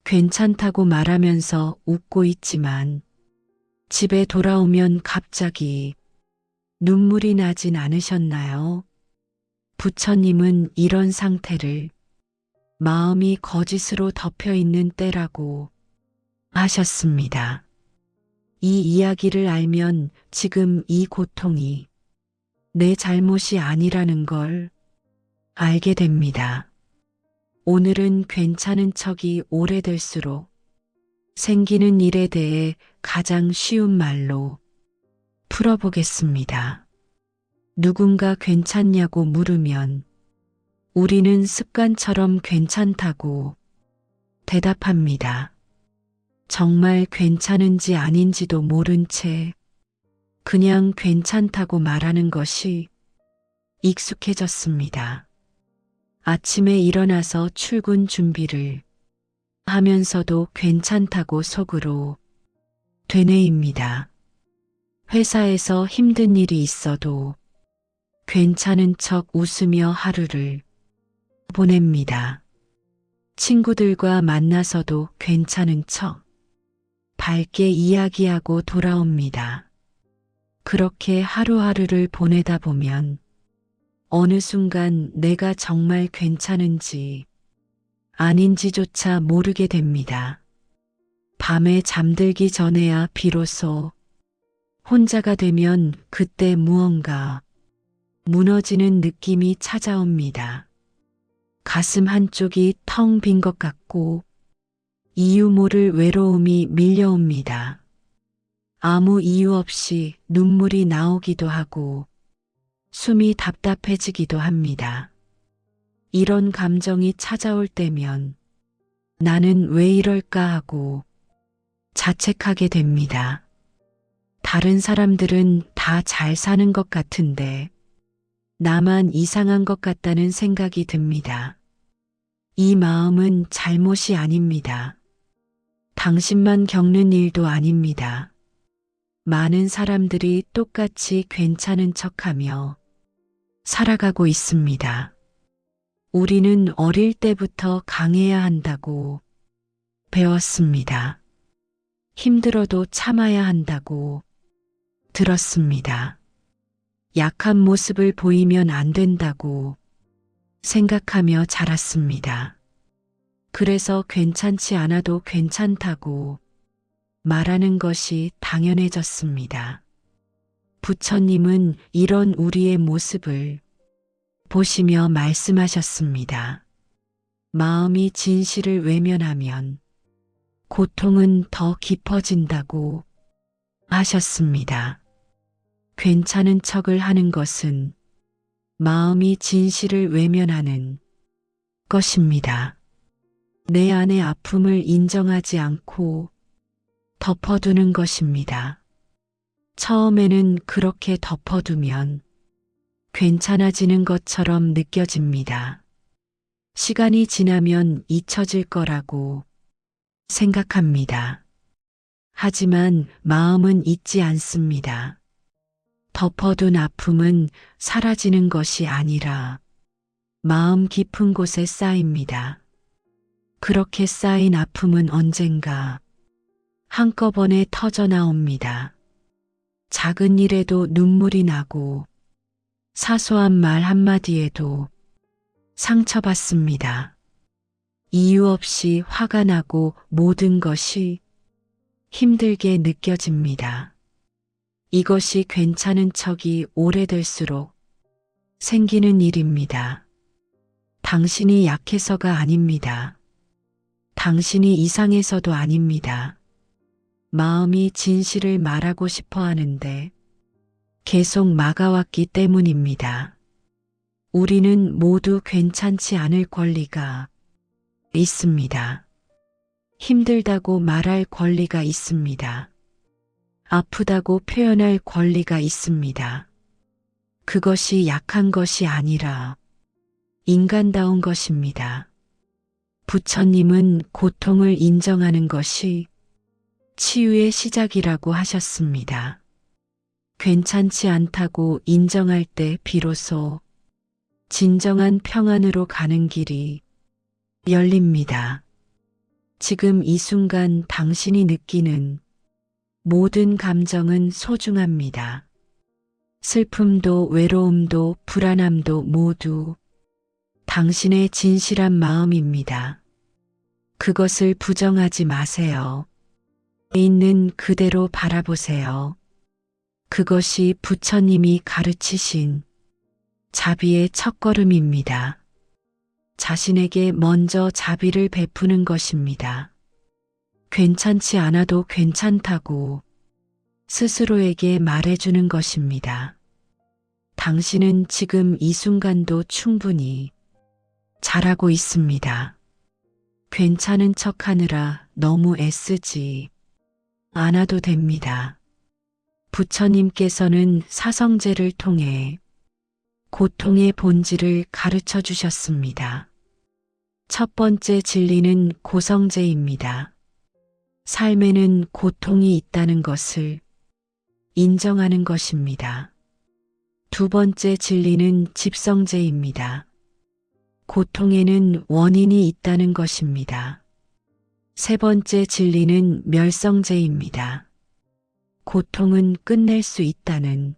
괜찮다고 말하면서 웃고 있지만 집에 돌아오면 갑자기 눈물이 나진 않으셨나요? 부처님은 이런 상태를 마음이 거짓으로 덮여 있는 때라고 하셨습니다. 이 이야기를 알면 지금 이 고통이 내 잘못이 아니라는 걸 알게 됩니다. 오늘은 괜찮은 척이 오래될수록 생기는 일에 대해 가장 쉬운 말로 풀어보겠습니다. 누군가 괜찮냐고 물으면 우리는 습관처럼 괜찮다고 대답합니다. 정말 괜찮은지 아닌지도 모른 채 그냥 괜찮다고 말하는 것이 익숙해졌습니다. 아침에 일어나서 출근 준비를 하면서도 괜찮다고 속으로 되뇌입니다. 회사에서 힘든 일이 있어도 괜찮은 척 웃으며 하루를 보냅니다. 친구들과 만나서도 괜찮은 척 밝게 이야기하고 돌아옵니다. 그렇게 하루하루를 보내다 보면 어느 순간 내가 정말 괜찮은지 아닌지조차 모르게 됩니다. 밤에 잠들기 전에야 비로소 혼자가 되면 그때 무언가 무너지는 느낌이 찾아옵니다. 가슴 한쪽이 텅 빈 것 같고 이유 모를 외로움이 밀려옵니다. 아무 이유 없이 눈물이 나오기도 하고 숨이 답답해지기도 합니다. 이런 감정이 찾아올 때면 나는 왜 이럴까 하고 자책하게 됩니다. 다른 사람들은 다 잘 사는 것 같은데 나만 이상한 것 같다는 생각이 듭니다. 이 마음은 잘못이 아닙니다. 당신만 겪는 일도 아닙니다. 많은 사람들이 똑같이 괜찮은 척하며 살아가고 있습니다. 우리는 어릴 때부터 강해야 한다고 배웠습니다. 힘들어도 참아야 한다고 들었습니다. 약한 모습을 보이면 안 된다고 생각하며 자랐습니다. 그래서 괜찮지 않아도 괜찮다고 말하는 것이 당연해졌습니다. 부처님은 이런 우리의 모습을 보시며 말씀하셨습니다. 마음이 진실을 외면하면 고통은 더 깊어진다고 하셨습니다. 괜찮은 척을 하는 것은 마음이 진실을 외면하는 것입니다. 내 안의 아픔을 인정하지 않고 덮어두는 것입니다. 처음에는 그렇게 덮어두면 괜찮아지는 것처럼 느껴집니다. 시간이 지나면 잊혀질 거라고 생각합니다. 하지만 마음은 잊지 않습니다. 덮어둔 아픔은 사라지는 것이 아니라 마음 깊은 곳에 쌓입니다. 그렇게 쌓인 아픔은 언젠가 한꺼번에 터져 나옵니다. 작은 일에도 눈물이 나고 사소한 말 한마디에도 상처받습니다. 이유 없이 화가 나고 모든 것이 힘들게 느껴집니다. 이것이 괜찮은 척이 오래될수록 생기는 일입니다. 당신이 약해서가 아닙니다. 당신이 이상해서도 아닙니다. 마음이 진실을 말하고 싶어 하는데 계속 막아왔기 때문입니다. 우리는 모두 괜찮지 않을 권리가 있습니다. 힘들다고 말할 권리가 있습니다. 아프다고 표현할 권리가 있습니다. 그것이 약한 것이 아니라 인간다운 것입니다. 부처님은 고통을 인정하는 것이 치유의 시작이라고 하셨습니다. 괜찮지 않다고 인정할 때 비로소 진정한 평안으로 가는 길이 열립니다. 지금 이 순간 당신이 느끼는 모든 감정은 소중합니다. 슬픔도 외로움도 불안함도 모두 당신의 진실한 마음입니다. 그것을 부정하지 마세요. 있는 그대로 바라보세요. 그것이 부처님이 가르치신 자비의 첫걸음입니다. 자신에게 먼저 자비를 베푸는 것입니다. 괜찮지 않아도 괜찮다고 스스로에게 말해주는 것입니다. 당신은 지금 이 순간도 충분히 잘하고 있습니다. 괜찮은 척 하느라 너무 애쓰지 않아도 됩니다. 부처님께서는 사성제를 통해 고통의 본질을 가르쳐 주셨습니다. 첫 번째 진리는 고성제입니다. 삶에는 고통이 있다는 것을 인정하는 것입니다. 두 번째 진리는 집성제입니다. 고통에는 원인이 있다는 것입니다. 세 번째 진리는 멸성제입니다. 고통은 끝낼 수 있다는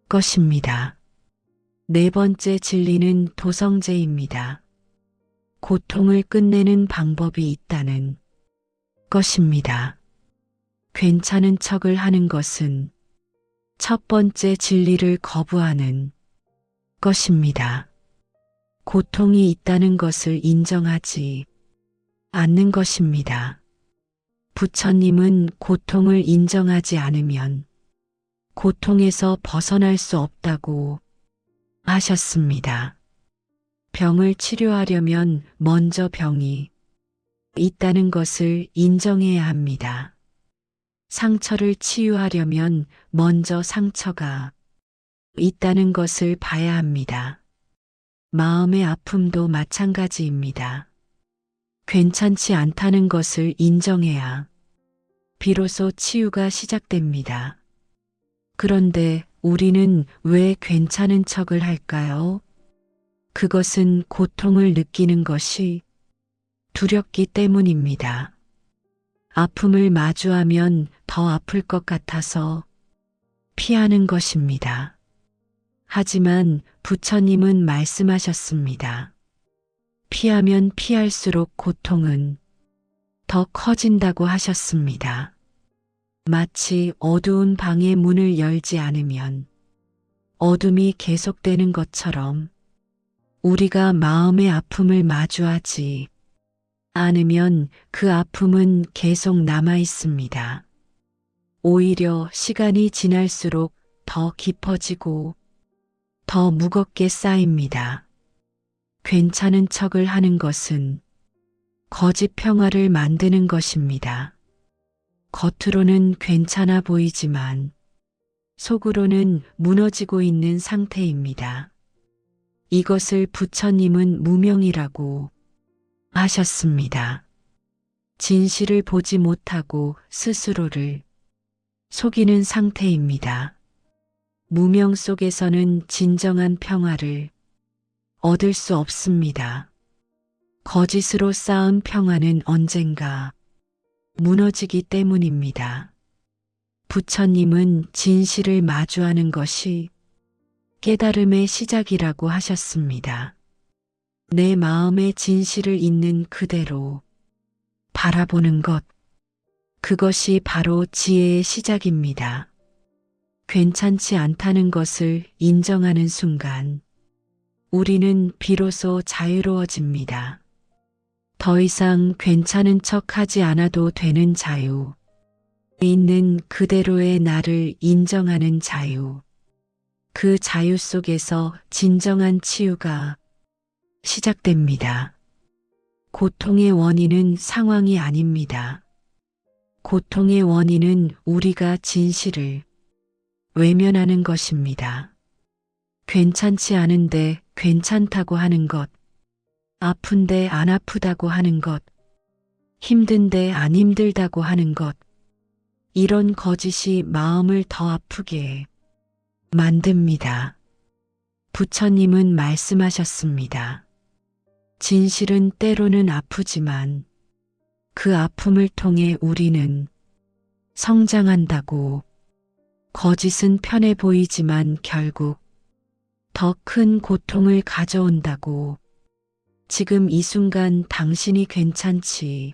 것입니다. 네 번째 진리는 도성제입니다. 고통을 끝내는 방법이 있다는 것입니다. 괜찮은 척을 하는 것은 첫 번째 진리를 거부하는 것입니다. 고통이 있다는 것을 인정하지 않는 것입니다. 부처님은 고통을 인정하지 않으면 고통에서 벗어날 수 없다고 하셨습니다. 병을 치료하려면 먼저 병이 있다는 것을 인정해야 합니다. 상처를 치유하려면 먼저 상처가 있다는 것을 봐야 합니다. 마음의 아픔도 마찬가지입니다. 괜찮지 않다는 것을 인정해야 비로소 치유가 시작됩니다. 그런데 우리는 왜 괜찮은 척을 할까요? 그것은 고통을 느끼는 것이 두렵기 때문입니다. 아픔을 마주하면 더 아플 것 같아서 피하는 것입니다. 하지만 부처님은 말씀하셨습니다. 피하면 피할수록 고통은 더 커진다고 하셨습니다. 마치 어두운 방의 문을 열지 않으면 어둠이 계속되는 것처럼 우리가 마음의 아픔을 마주하지 않으면 그 아픔은 계속 남아 있습니다. 오히려 시간이 지날수록 더 깊어지고 더 무겁게 쌓입니다. 괜찮은 척을 하는 것은 거짓 평화를 만드는 것입니다. 겉으로는 괜찮아 보이지만 속으로는 무너지고 있는 상태입니다. 이것을 부처님은 무명이라고 하셨습니다. 진실을 보지 못하고 스스로를 속이는 상태입니다. 무명 속에서는 진정한 평화를 얻을 수 없습니다. 거짓으로 쌓은 평화는 언젠가 무너지기 때문입니다. 부처님은 진실을 마주하는 것이 깨달음의 시작이라고 하셨습니다. 내 마음의 진실을 있는 그대로 바라보는 것, 그것이 바로 지혜의 시작입니다. 괜찮지 않다는 것을 인정하는 순간 우리는 비로소 자유로워집니다. 더 이상 괜찮은 척 하지 않아도 되는 자유, 있는 그대로의 나를 인정하는 자유, 그 자유 속에서 진정한 치유가 시작됩니다. 고통의 원인은 상황이 아닙니다. 고통의 원인은 우리가 진실을 외면하는 것입니다. 괜찮지 않은데 괜찮다고 하는 것, 아픈데 안 아프다고 하는 것, 힘든데 안 힘들다고 하는 것, 이런 거짓이 마음을 더 아프게 만듭니다. 부처님은 말씀하셨습니다. 진실은 때로는 아프지만 그 아픔을 통해 우리는 성장한다고. 거짓은 편해 보이지만 결국 더 큰 고통을 가져온다고. 지금 이 순간 당신이 괜찮지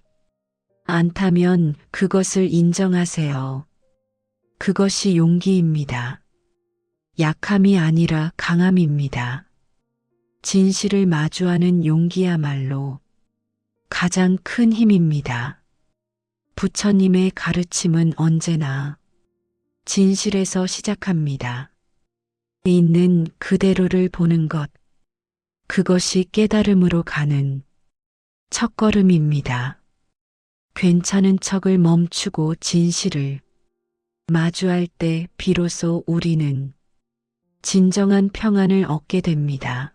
않다면 그것을 인정하세요. 그것이 용기입니다. 약함이 아니라 강함입니다. 진실을 마주하는 용기야말로 가장 큰 힘입니다. 부처님의 가르침은 언제나 진실에서 시작합니다. 있는 그대로를 보는 것, 그것이 깨달음으로 가는 첫걸음입니다. 괜찮은 척을 멈추고 진실을 마주할 때 비로소 우리는 진정한 평안을 얻게 됩니다.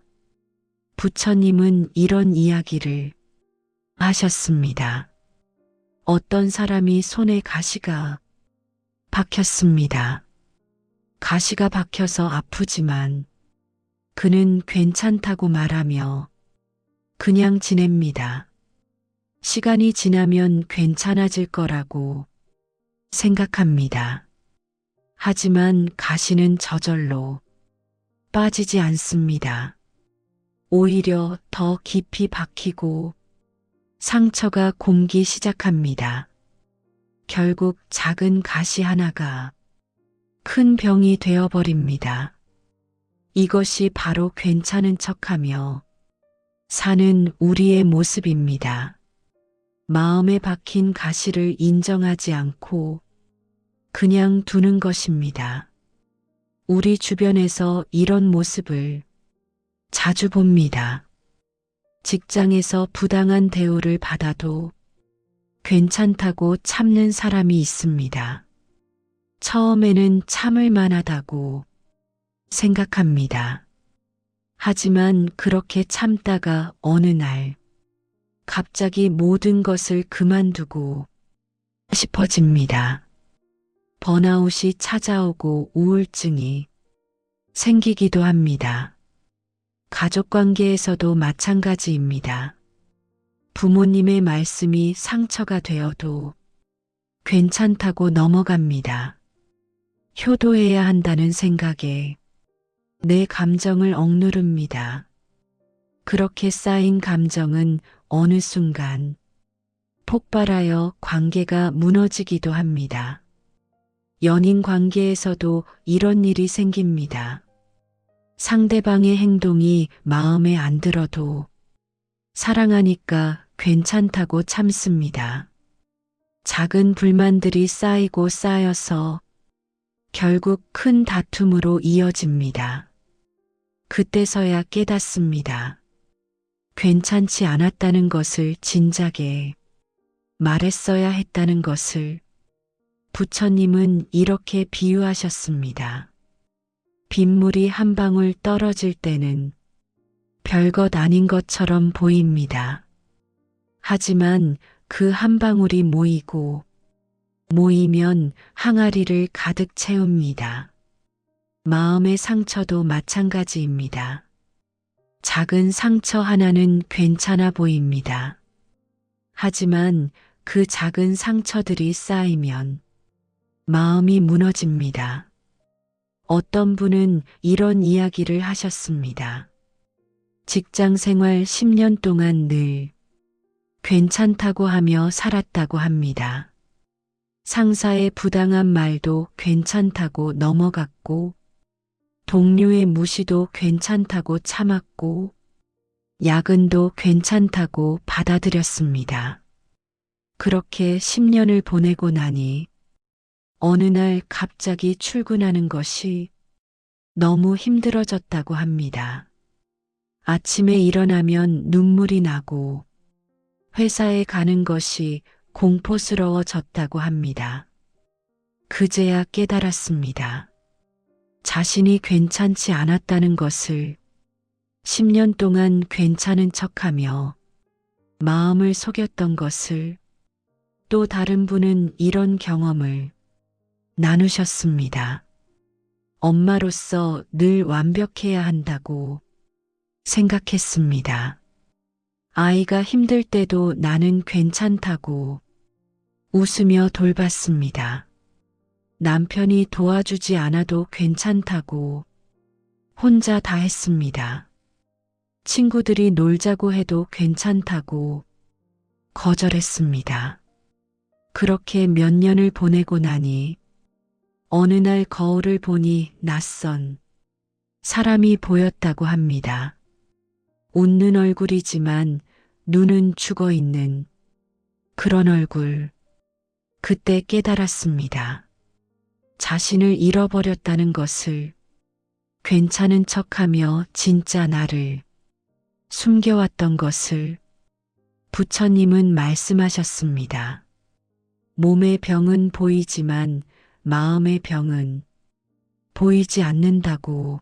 부처님은 이런 이야기를 하셨습니다. 어떤 사람이 손에 가시가 박혔습니다. 가시가 박혀서 아프지만 그는 괜찮다고 말하며 그냥 지냅니다. 시간이 지나면 괜찮아질 거라고 생각합니다. 하지만 가시는 저절로 빠지지 않습니다. 오히려 더 깊이 박히고 상처가 곪기 시작합니다. 결국 작은 가시 하나가 큰 병이 되어버립니다. 이것이 바로 괜찮은 척하며 사는 우리의 모습입니다. 마음에 박힌 가시를 인정하지 않고 그냥 두는 것입니다. 우리 주변에서 이런 모습을 자주 봅니다. 직장에서 부당한 대우를 받아도 괜찮다고 참는 사람이 있습니다. 처음에는 참을 만하다고 생각합니다. 하지만 그렇게 참다가 어느 날 갑자기 모든 것을 그만두고 싶어집니다. 번아웃이 찾아오고 우울증이 생기기도 합니다. 가족 관계에서도 마찬가지입니다. 부모님의 말씀이 상처가 되어도 괜찮다고 넘어갑니다. 효도해야 한다는 생각에 내 감정을 억누릅니다. 그렇게 쌓인 감정은 어느 순간 폭발하여 관계가 무너지기도 합니다. 연인 관계에서도 이런 일이 생깁니다. 상대방의 행동이 마음에 안 들어도 사랑하니까 괜찮다고 참습니다. 작은 불만들이 쌓이고 쌓여서 결국 큰 다툼으로 이어집니다. 그때서야 깨닫습니다. 괜찮지 않았다는 것을 진작에 말했어야 했다는 것을. 부처님은 이렇게 비유하셨습니다. 빗물이 한 방울 떨어질 때는 별것 아닌 것처럼 보입니다. 하지만 그 한 방울이 모이면 항아리를 가득 채웁니다. 마음의 상처도 마찬가지입니다. 작은 상처 하나는 괜찮아 보입니다. 하지만 그 작은 상처들이 쌓이면 마음이 무너집니다. 어떤 분은 이런 이야기를 하셨습니다. 직장 생활 10년 동안 늘 괜찮다고 하며 살았다고 합니다. 상사의 부당한 말도 괜찮다고 넘어갔고, 동료의 무시도 괜찮다고 참았고, 야근도 괜찮다고 받아들였습니다. 그렇게 10년을 보내고 나니 어느 날 갑자기 출근하는 것이 너무 힘들어졌다고 합니다. 아침에 일어나면 눈물이 나고 회사에 가는 것이 공포스러워졌다고 합니다. 그제야 깨달았습니다. 자신이 괜찮지 않았다는 것을 10년 동안 괜찮은 척하며 마음을 속였던 것을. 또 다른 분은 이런 경험을 나누셨습니다. 엄마로서 늘 완벽해야 한다고 생각했습니다. 아이가 힘들 때도 나는 괜찮다고 웃으며 돌봤습니다. 남편이 도와주지 않아도 괜찮다고 혼자 다 했습니다. 친구들이 놀자고 해도 괜찮다고 거절했습니다. 그렇게 몇 년을 보내고 나니 어느 날 거울을 보니 낯선 사람이 보였다고 합니다. 웃는 얼굴이지만 눈은 죽어 있는 그런 얼굴. 그때 깨달았습니다. 자신을 잃어버렸다는 것을, 괜찮은 척하며 진짜 나를 숨겨왔던 것을. 부처님은 말씀하셨습니다. 몸의 병은 보이지만 마음의 병은 보이지 않는다고.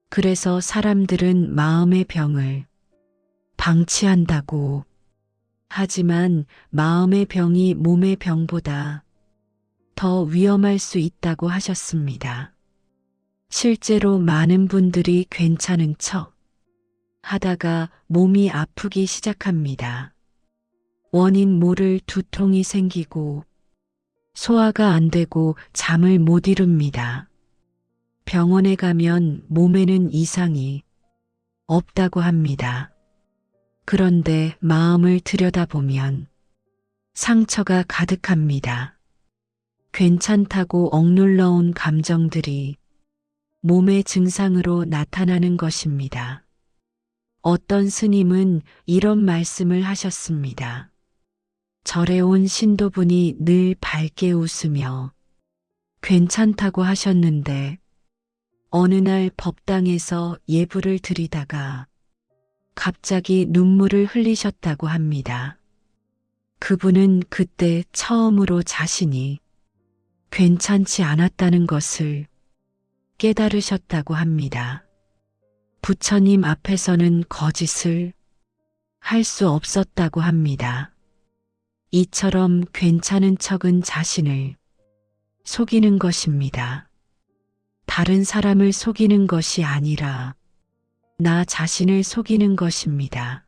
그래서 사람들은 마음의 병을 방치한다고. 하지만 마음의 병이 몸의 병보다 더 위험할 수 있다고 하셨습니다. 실제로 많은 분들이 괜찮은 척 하다가 몸이 아프기 시작합니다. 원인 모를 두통이 생기고 소화가 안 되고 잠을 못 이룹니다. 병원에 가면 몸에는 이상이 없다고 합니다. 그런데 마음을 들여다보면 상처가 가득합니다. 괜찮다고 억눌러온 감정들이 몸의 증상으로 나타나는 것입니다. 어떤 스님은 이런 말씀을 하셨습니다. 절에 온 신도분이 늘 밝게 웃으며 괜찮다고 하셨는데 어느 날 법당에서 예불을 드리다가 갑자기 눈물을 흘리셨다고 합니다. 그분은 그때 처음으로 자신이 괜찮지 않았다는 것을 깨달으셨다고 합니다. 부처님 앞에서는 거짓을 할 수 없었다고 합니다. 이처럼 괜찮은 척은 자신을 속이는 것입니다. 다른 사람을 속이는 것이 아니라 나 자신을 속이는 것입니다.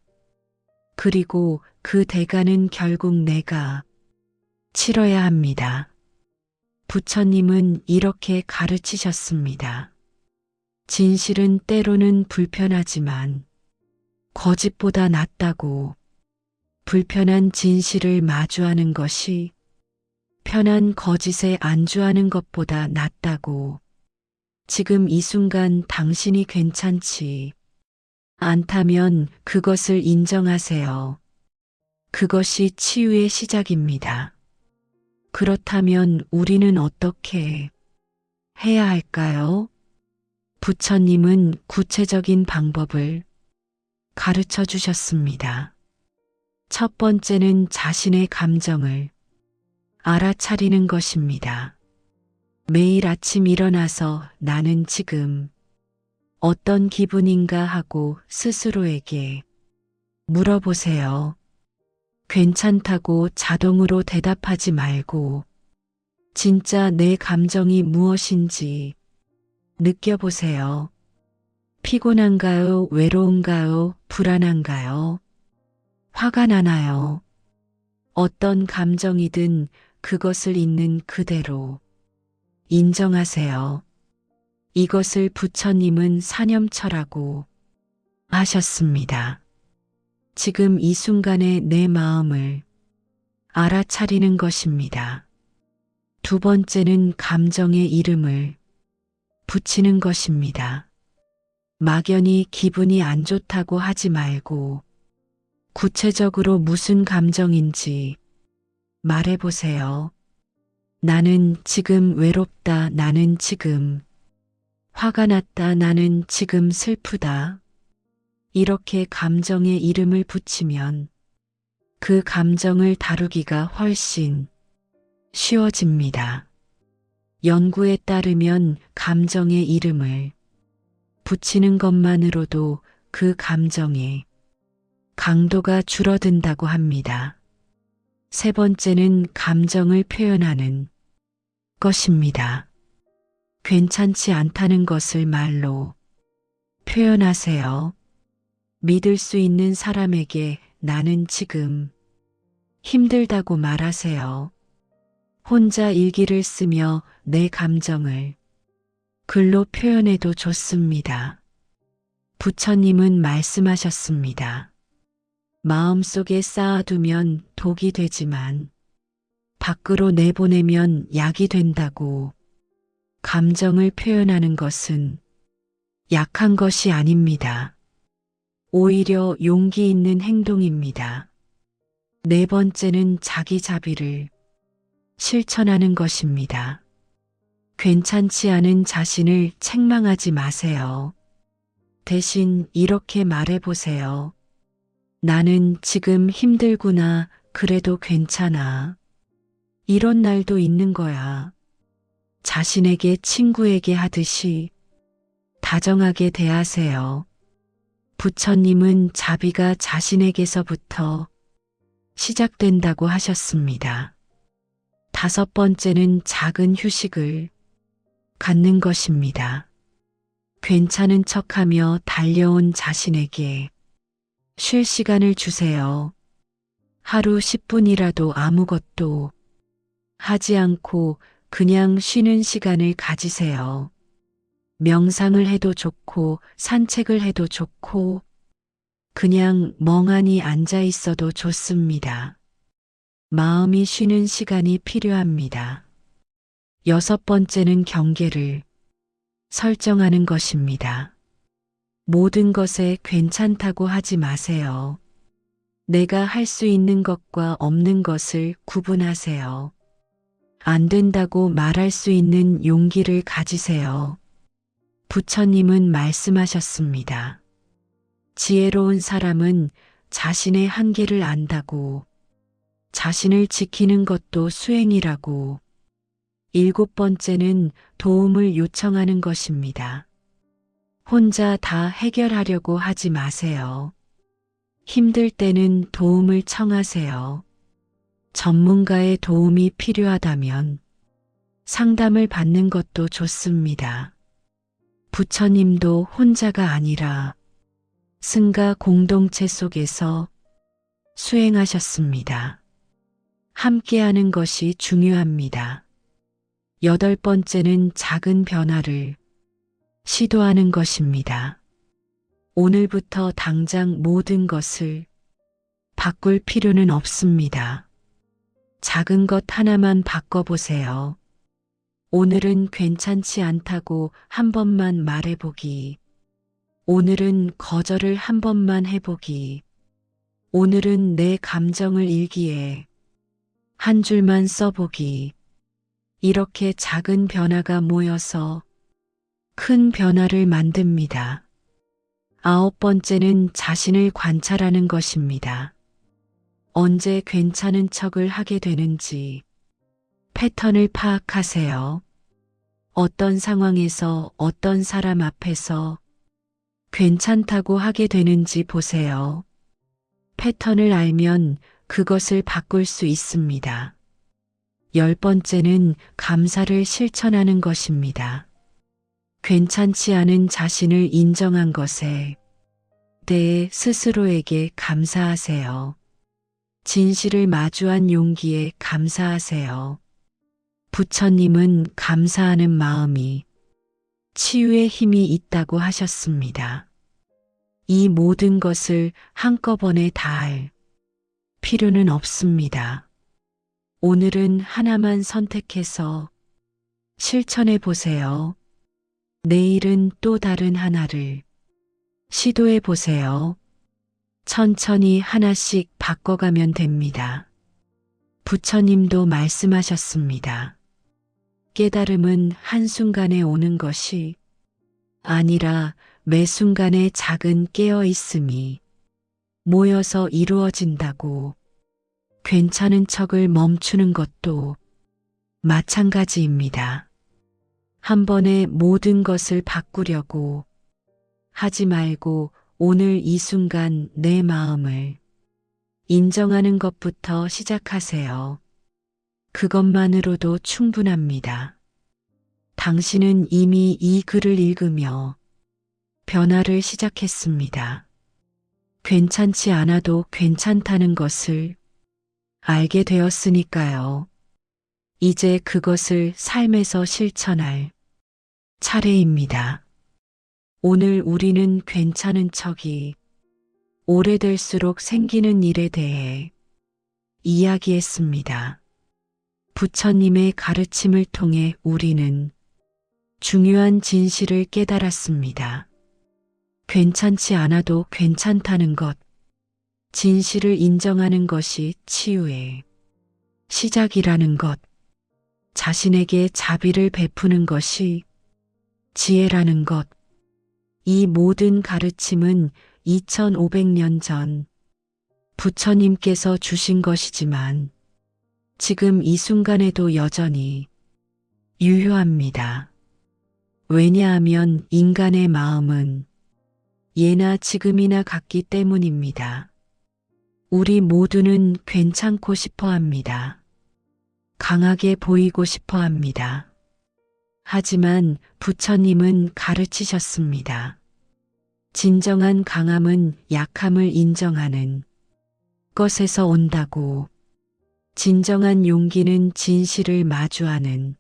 그리고 그 대가는 결국 내가 치러야 합니다. 부처님은 이렇게 가르치셨습니다. 진실은 때로는 불편하지만 거짓보다 낫다고. 불편한 진실을 마주하는 것이 편한 거짓에 안주하는 것보다 낫다고. 지금 이 순간 당신이 괜찮지 않다면 그것을 인정하세요. 그것이 치유의 시작입니다. 그렇다면 우리는 어떻게 해야 할까요? 부처님은 구체적인 방법을 가르쳐 주셨습니다. 첫 번째는 자신의 감정을 알아차리는 것입니다. 매일 아침 일어나서 나는 지금 어떤 기분인가 하고 스스로에게 물어보세요. 괜찮다고 자동으로 대답하지 말고 진짜 내 감정이 무엇인지 느껴보세요. 피곤한가요? 외로운가요? 불안한가요? 화가 나나요? 어떤 감정이든 그것을 있는 그대로 인정하세요. 이것을 부처님은 사념처라고 하셨습니다. 지금 이 순간에 내 마음을 알아차리는 것입니다. 두 번째는 감정의 이름을 붙이는 것입니다. 막연히 기분이 안 좋다고 하지 말고 구체적으로 무슨 감정인지 말해보세요. 나는 지금 외롭다. 나는 지금 화가 났다. 나는 지금 슬프다. 이렇게 감정의 이름을 붙이면 그 감정을 다루기가 훨씬 쉬워집니다. 연구에 따르면 감정의 이름을 붙이는 것만으로도 그 감정의 강도가 줄어든다고 합니다. 세 번째는 감정을 표현하는 것입니다. 괜찮지 않다는 것을 말로 표현하세요. 믿을 수 있는 사람에게 나는 지금 힘들다고 말하세요. 혼자 일기를 쓰며 내 감정을 글로 표현해도 좋습니다. 부처님은 말씀하셨습니다. 마음속에 쌓아두면 독이 되지만 밖으로 내보내면 약이 된다고. 감정을 표현하는 것은 약한 것이 아닙니다. 오히려 용기 있는 행동입니다. 네 번째는 자기 자비를 실천하는 것입니다. 괜찮지 않은 자신을 책망하지 마세요. 대신 이렇게 말해보세요. 나는 지금 힘들구나. 그래도 괜찮아. 이런 날도 있는 거야. 자신에게 친구에게 하듯이 다정하게 대하세요. 부처님은 자비가 자신에게서부터 시작된다고 하셨습니다. 다섯 번째는 작은 휴식을 갖는 것입니다. 괜찮은 척하며 달려온 자신에게 쉴 시간을 주세요. 하루 10분이라도 아무것도 하지 않고 그냥 쉬는 시간을 가지세요. 명상을 해도 좋고 산책을 해도 좋고 그냥 멍하니 앉아 있어도 좋습니다. 마음이 쉬는 시간이 필요합니다. 여섯 번째는 경계를 설정하는 것입니다. 모든 것에 괜찮다고 하지 마세요. 내가 할 수 있는 것과 없는 것을 구분하세요. 안 된다고 말할 수 있는 용기를 가지세요. 부처님은 말씀하셨습니다. 지혜로운 사람은 자신의 한계를 안다고. 자신을 지키는 것도 수행이라고. 일곱 번째는 도움을 요청하는 것입니다. 혼자 다 해결하려고 하지 마세요. 힘들 때는 도움을 청하세요. 전문가의 도움이 필요하다면 상담을 받는 것도 좋습니다. 부처님도 혼자가 아니라 승가 공동체 속에서 수행하셨습니다. 함께하는 것이 중요합니다. 여덟 번째는 작은 변화를 시도하는 것입니다. 오늘부터 당장 모든 것을 바꿀 필요는 없습니다. 작은 것 하나만 바꿔보세요. 오늘은 괜찮지 않다고 한 번만 말해보기. 오늘은 거절을 한 번만 해보기. 오늘은 내 감정을 일기에 한 줄만 써보기. 이렇게 작은 변화가 모여서 큰 변화를 만듭니다. 아홉 번째는 자신을 관찰하는 것입니다. 언제 괜찮은 척을 하게 되는지 패턴을 파악하세요. 어떤 상황에서 어떤 사람 앞에서 괜찮다고 하게 되는지 보세요. 패턴을 알면 그것을 바꿀 수 있습니다. 열 번째는 감사를 실천하는 것입니다. 괜찮지 않은 자신을 인정한 것에 대해 스스로에게 감사하세요. 진실을 마주한 용기에 감사하세요. 부처님은 감사하는 마음이 치유의 힘이 있다고 하셨습니다. 이 모든 것을 한꺼번에 다 할 필요는 없습니다. 오늘은 하나만 선택해서 실천해 보세요. 내일은 또 다른 하나를 시도해 보세요. 천천히 하나씩 바꿔가면 됩니다. 부처님도 말씀하셨습니다. 깨달음은 한순간에 오는 것이 아니라 매 순간에 작은 깨어있음이 모여서 이루어진다고. 괜찮은 척을 멈추는 것도 마찬가지입니다. 한 번에 모든 것을 바꾸려고 하지 말고 오늘 이 순간 내 마음을 인정하는 것부터 시작하세요. 그것만으로도 충분합니다. 당신은 이미 이 글을 읽으며 변화를 시작했습니다. 괜찮지 않아도 괜찮다는 것을 알게 되었으니까요. 이제 그것을 삶에서 실천할 차례입니다. 오늘 우리는 괜찮은 척이 오래될수록 생기는 일에 대해 이야기했습니다. 부처님의 가르침을 통해 우리는 중요한 진실을 깨달았습니다. 괜찮지 않아도 괜찮다는 것, 진실을 인정하는 것이 치유의 시작이라는 것, 자신에게 자비를 베푸는 것이 지혜라는 것, 이 모든 가르침은 2500년 전 부처님께서 주신 것이지만 지금 이 순간에도 여전히 유효합니다. 왜냐하면 인간의 마음은 예나 지금이나 같기 때문입니다. 우리 모두는 괜찮고 싶어 합니다. 강하게 보이고 싶어 합니다. 하지만 부처님은 가르치셨습니다. 진정한 강함은 약함을 인정하는 것에서 온다고, 진정한 용기는 진실을 마주하는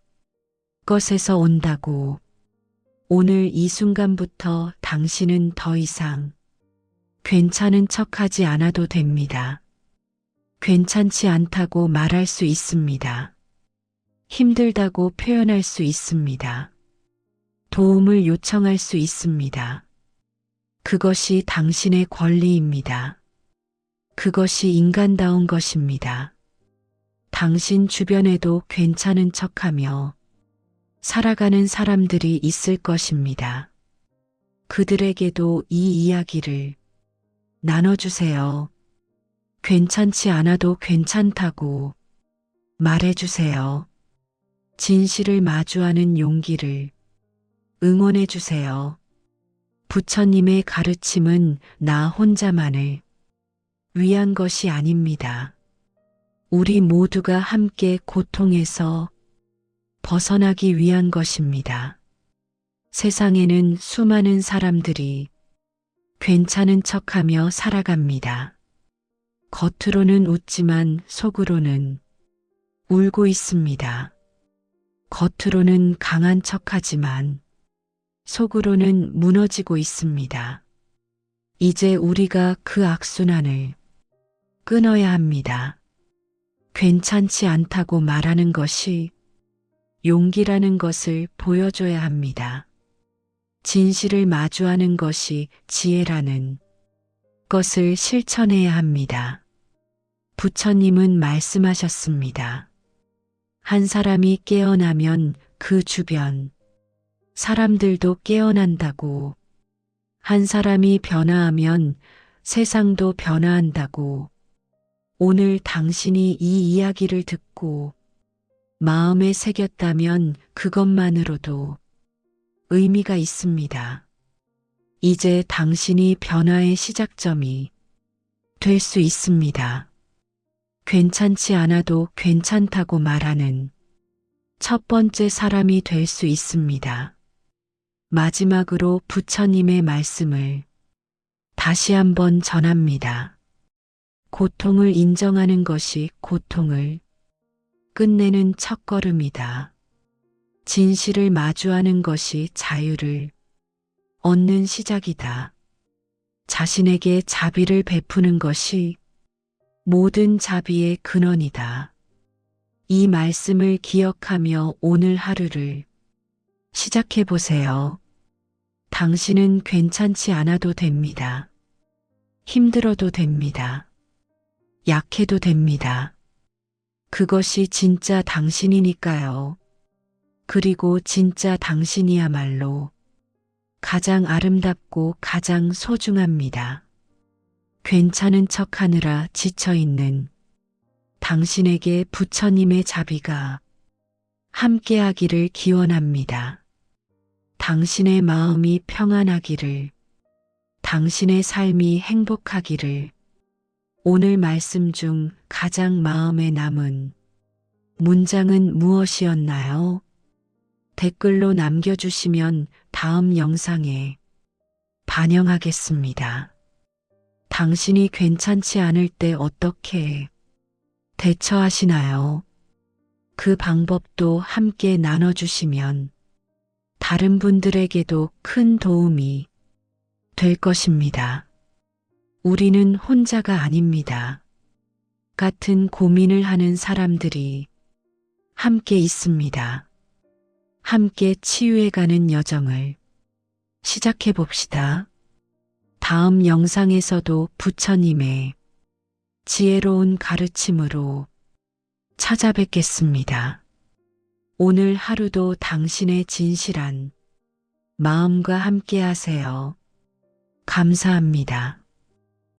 것에서 온다고. 오늘 이 순간부터 당신은 더 이상 괜찮은 척하지 않아도 됩니다. 괜찮지 않다고 말할 수 있습니다. 힘들다고 표현할 수 있습니다. 도움을 요청할 수 있습니다. 그것이 당신의 권리입니다. 그것이 인간다운 것입니다. 당신 주변에도 괜찮은 척하며 살아가는 사람들이 있을 것입니다. 그들에게도 이 이야기를 나눠주세요. 괜찮지 않아도 괜찮다고 말해주세요. 진실을 마주하는 용기를 응원해주세요. 부처님의 가르침은 나 혼자만을 위한 것이 아닙니다. 우리 모두가 함께 고통에서 벗어나기 위한 것입니다. 세상에는 수많은 사람들이 괜찮은 척하며 살아갑니다. 겉으로는 웃지만 속으로는 울고 있습니다. 겉으로는 강한 척하지만 속으로는 무너지고 있습니다. 이제 우리가 그 악순환을 끊어야 합니다. 괜찮지 않다고 말하는 것이 용기라는 것을 보여줘야 합니다. 진실을 마주하는 것이 지혜라는 것을 실천해야 합니다. 부처님은 말씀하셨습니다. 한 사람이 깨어나면 그 주변 사람들도 깨어난다고. 한 사람이 변화하면 세상도 변화한다고. 오늘 당신이 이 이야기를 듣고 마음에 새겼다면 그것만으로도 의미가 있습니다. 이제 당신이 변화의 시작점이 될 수 있습니다. 괜찮지 않아도 괜찮다고 말하는 첫 번째 사람이 될 수 있습니다. 마지막으로 부처님의 말씀을 다시 한번 전합니다. 고통을 인정하는 것이 고통을 끝내는 첫걸음이다. 진실을 마주하는 것이 자유를 얻는 시작이다. 자신에게 자비를 베푸는 것이 모든 자비의 근원이다. 이 말씀을 기억하며 오늘 하루를 시작해 보세요. 당신은 괜찮지 않아도 됩니다. 힘들어도 됩니다. 약해도 됩니다. 그것이 진짜 당신이니까요. 그리고 진짜 당신이야말로 가장 아름답고 가장 소중합니다. 괜찮은 척하느라 지쳐있는 당신에게 부처님의 자비가 함께하기를 기원합니다. 당신의 마음이 평안하기를, 당신의 삶이 행복하기를. 오늘 말씀 중 가장 마음에 남은 문장은 무엇이었나요? 댓글로 남겨주시면 다음 영상에 반영하겠습니다. 당신이 괜찮지 않을 때 어떻게 대처하시나요? 그 방법도 함께 나눠주시면 다른 분들에게도 큰 도움이 될 것입니다. 우리는 혼자가 아닙니다. 같은 고민을 하는 사람들이 함께 있습니다. 함께 치유해가는 여정을 시작해 봅시다. 다음 영상에서도 부처님의 지혜로운 가르침으로 찾아뵙겠습니다. 오늘 하루도 당신의 진실한 마음과 함께 하세요. 감사합니다.